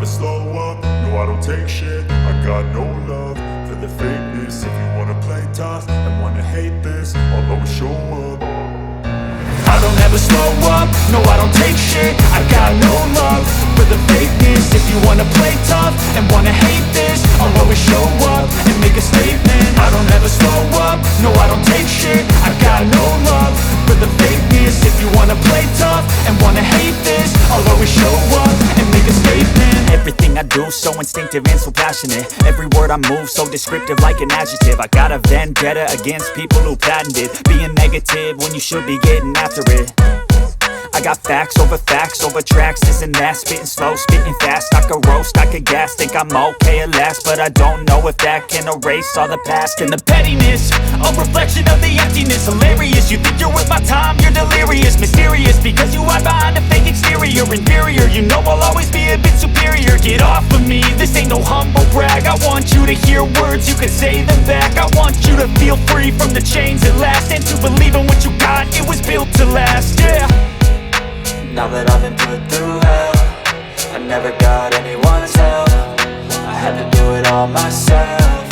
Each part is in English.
slow up, no I don't take shit. I got no love for the fakeness. If you wanna play tough and wanna hate this, I'll always show up. I don't ever slow up, no I don't take shit. I got no love for the fakeness. If you wanna play tough and wanna hate this, I'll always show up and make a statement. I don't ever slow up, no I don't take shit. I got no love for the fakeness. If you wanna play tough and wanna hate this, I'll always show up and make a statement. Everything I do so instinctive and so passionate. Every word I move so descriptive like an adjective. I got a vendetta against people who patented being negative when you should be getting after it. I got facts over tracks, this and that. Spitting slow, spitting fast, I could roast, I could gas. Think I'm okay at last, but I don't know if that can erase all the past. And the pettiness, a reflection of the emptiness. Hilarious, you think you're worth my time, you're delirious. Mysterious, because you hide behind a fake exterior. Inferior, you know I'll always be a bit superior. Get off of me, this ain't no humble brag. I want you to hear words, you can say them back. I want you to feel free from the chains at last, and to believe in what you got, it was built to last, yeah. Now that I've been put through hell, I never got anyone's help. I had to do it all myself.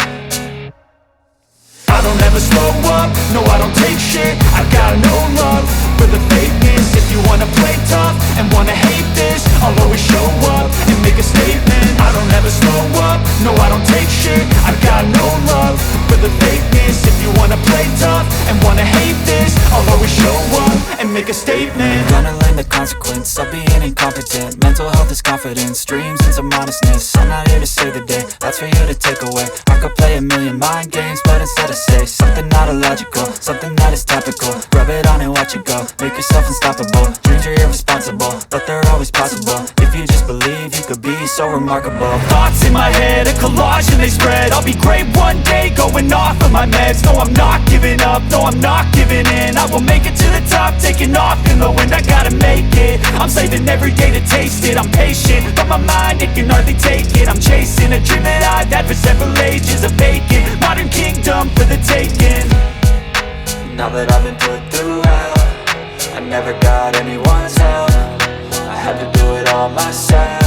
I don't ever slow up, no I don't take shit. I got no love for the fakeness. If you wanna play tough and wanna hate this, I'll always show up and make a statement. I don't ever slow up, no I don't take shit. I got no love for the fakeness. If you wanna play tough and wanna hate this, I'll always show up and make a statement. Gonna learn the consequence of being incompetent. Mental health is confidence, dreams and some honestness. I'm not here to save the day, that's for you to take away. I could play a million mind games, but instead I say something not illogical, something that is topical. Rub it on and watch it go, make yourself unstoppable. Dreams are irresponsible, but they're always possible. If you just believe, you could be so remarkable. Thoughts in my head, a collage and they spread. I'll be great one day, going off of my meds. No, I'm not giving up, no, I'm not giving in. I will make it to the top, taking off in the wind. I gotta make it, I'm saving every day to taste it. I'm patient, but my mind, it can hardly take it. I'm chasing a dream that I've had for several ages. A vacant, modern kingdom for the taking. Now that I've been put through hell, I never got anyone's help. I had to do it all myself.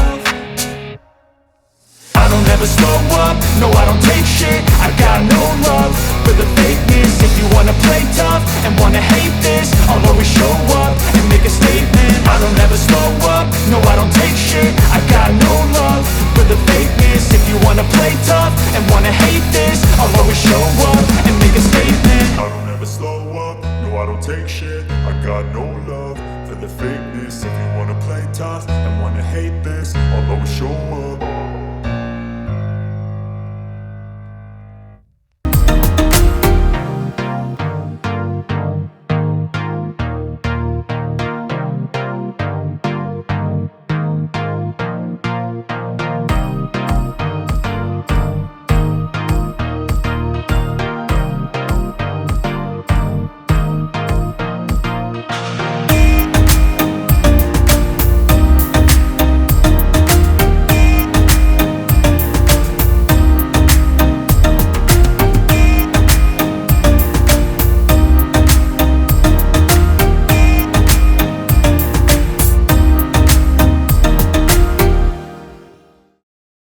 I don't ever slow up, no I don't take shit. I got no love for the fakeness. If you wanna play tough and wanna hate this, I'll always show up and make a statement. I don't ever slow up, no I don't take shit. I got no love for the fakeness. If you wanna play tough and wanna hate